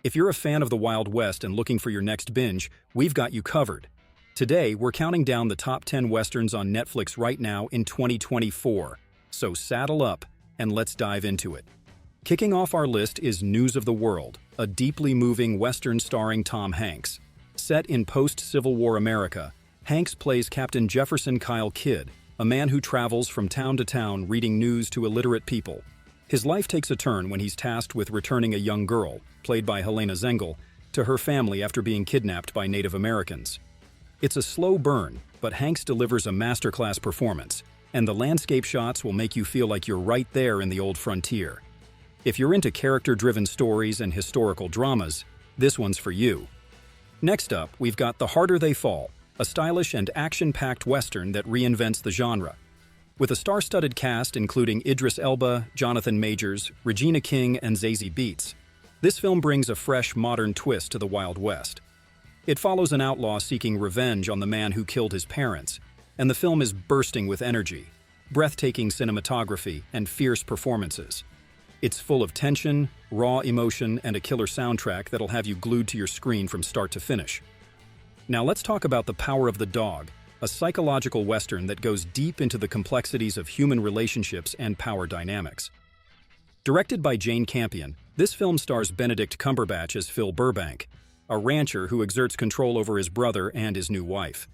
If you're a fan of the Wild West and looking for your next binge, we've got you covered. Today, we're counting down the top 10 westerns on Netflix right now in 2024. So saddle up and let's dive into it. Kicking off our list is News of the World, a deeply moving western starring Tom Hanks. Set in post-Civil War America, Hanks plays Captain Jefferson Kyle Kidd, a man who travels from town to town reading news to illiterate people. His life takes a turn when he's tasked with returning a young girl, played by Helena Zengel, to her family after being kidnapped by Native Americans. It's a slow burn, but Hanks delivers a masterclass performance, and the landscape shots will make you feel like you're right there in the old frontier. If you're into character-driven stories and historical dramas, this one's for you. Next up, we've got The Harder They Fall, a stylish and action-packed western that reinvents the genre. With a star-studded cast including Idris Elba, Jonathan Majors, Regina King, and Zazie Beetz, this film brings a fresh, modern twist to the Wild West. It follows an outlaw seeking revenge on the man who killed his parents, and the film is bursting with energy, breathtaking cinematography, and fierce performances. It's full of tension, raw emotion, and a killer soundtrack that'll have you glued to your screen from start to finish. Now let's talk about The Power of the Dog, a psychological western that goes deep into the complexities of human relationships and power dynamics. Directed by Jane Campion, this film stars Benedict Cumberbatch as Phil Burbank, a rancher who exerts control over his brother and his new wife.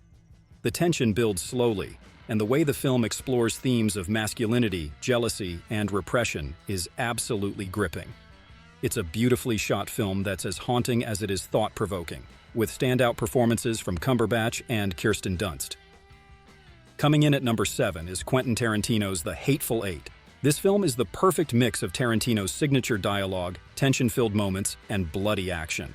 The tension builds slowly, and the way the film explores themes of masculinity, jealousy, and repression is absolutely gripping. It's a beautifully shot film that's as haunting as it is thought-provoking, with standout performances from Cumberbatch and Kirsten Dunst. Coming in at number 7 is Quentin Tarantino's The Hateful Eight. This film is the perfect mix of Tarantino's signature dialogue, tension-filled moments, and bloody action.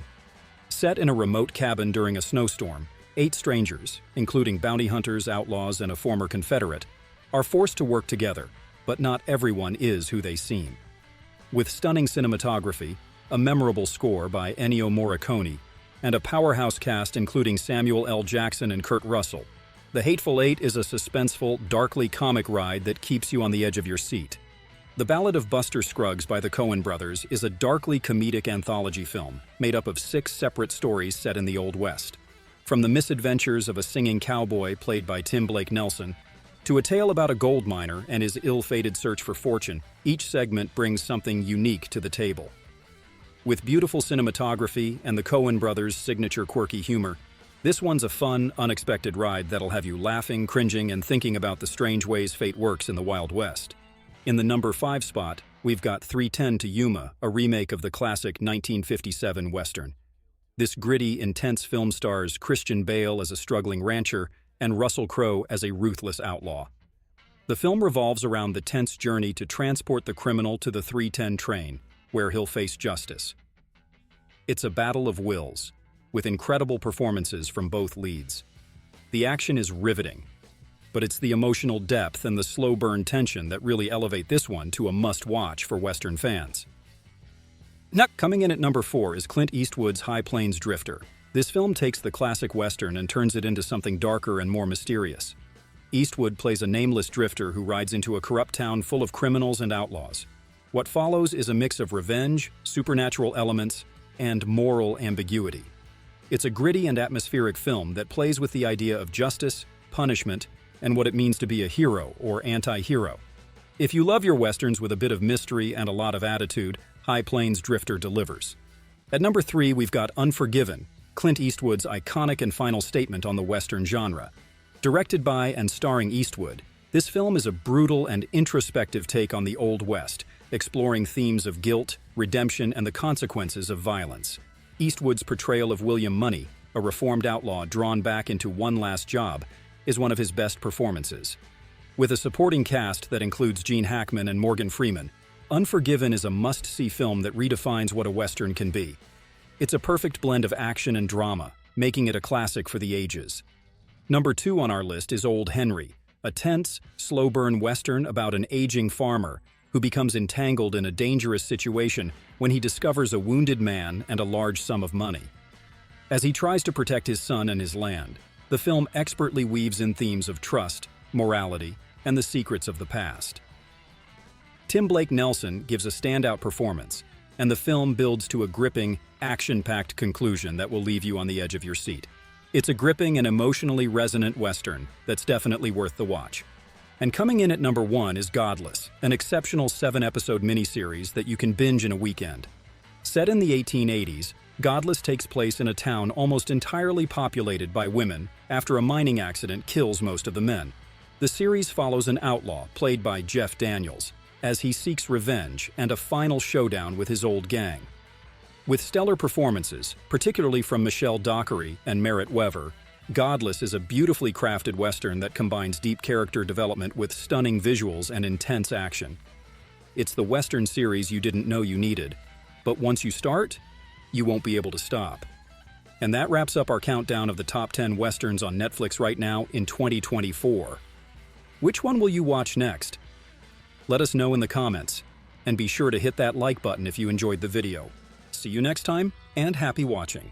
Set in a remote cabin during a snowstorm, 8 strangers, including bounty hunters, outlaws, and a former Confederate, are forced to work together, but not everyone is who they seem. With stunning cinematography, a memorable score by Ennio Morricone, and a powerhouse cast including Samuel L. Jackson and Kurt Russell, The Hateful Eight is a suspenseful, darkly comic ride that keeps you on the edge of your seat. The Ballad of Buster Scruggs by the Coen brothers is a darkly comedic anthology film made up of 6 separate stories set in the Old West. From the misadventures of a singing cowboy played by Tim Blake Nelson, to a tale about a gold miner and his ill-fated search for fortune, each segment brings something unique to the table. With beautiful cinematography and the Coen brothers' signature quirky humor, this one's a fun, unexpected ride that'll have you laughing, cringing, and thinking about the strange ways fate works in the Wild West. In the number 5 spot, we've got 3:10 to Yuma, a remake of the classic 1957 Western. This gritty, intense film stars Christian Bale as a struggling rancher and Russell Crowe as a ruthless outlaw. The film revolves around the tense journey to transport the criminal to the 310 train, where he'll face justice. It's a battle of wills, with incredible performances from both leads. The action is riveting, but it's the emotional depth and the slow burn tension that really elevate this one to a must-watch for Western fans. Coming in at number 4 is Clint Eastwood's High Plains Drifter. This film takes the classic Western and turns it into something darker and more mysterious. Eastwood plays a nameless drifter who rides into a corrupt town full of criminals and outlaws. What follows is a mix of revenge, supernatural elements, and moral ambiguity. It's a gritty and atmospheric film that plays with the idea of justice, punishment, and what it means to be a hero or anti-hero. If you love your Westerns with a bit of mystery and a lot of attitude, High Plains Drifter delivers. At number 3, we've got Unforgiven, Clint Eastwood's iconic and final statement on the Western genre. Directed by and starring Eastwood, this film is a brutal and introspective take on the Old West, exploring themes of guilt, redemption, and the consequences of violence. Eastwood's portrayal of William Money, a reformed outlaw drawn back into one last job, is one of his best performances. With a supporting cast that includes Gene Hackman and Morgan Freeman, Unforgiven is a must-see film that redefines what a Western can be. It's a perfect blend of action and drama, making it a classic for the ages. Number 2 on our list is Old Henry, a tense, slow-burn Western about an aging farmer who becomes entangled in a dangerous situation when he discovers a wounded man and a large sum of money. As he tries to protect his son and his land, the film expertly weaves in themes of trust, morality, and the secrets of the past. Tim Blake Nelson gives a standout performance, and the film builds to a gripping, action-packed conclusion that will leave you on the edge of your seat. It's a gripping and emotionally resonant Western that's definitely worth the watch. And coming in at number 1 is Godless, an exceptional 7-episode miniseries that you can binge in a weekend. Set in the 1880s, Godless takes place in a town almost entirely populated by women after a mining accident kills most of the men. The series follows an outlaw, played by Jeff Daniels, as he seeks revenge and a final showdown with his old gang. With stellar performances, particularly from Michelle Dockery and Merritt Wever, Godless is a beautifully crafted Western that combines deep character development with stunning visuals and intense action. It's the Western series you didn't know you needed, but once you start, you won't be able to stop. And that wraps up our countdown of the top 10 Westerns on Netflix right now in 2024. Which one will you watch next? Let us know in the comments, and be sure to hit that like button if you enjoyed the video. See you next time, and happy watching.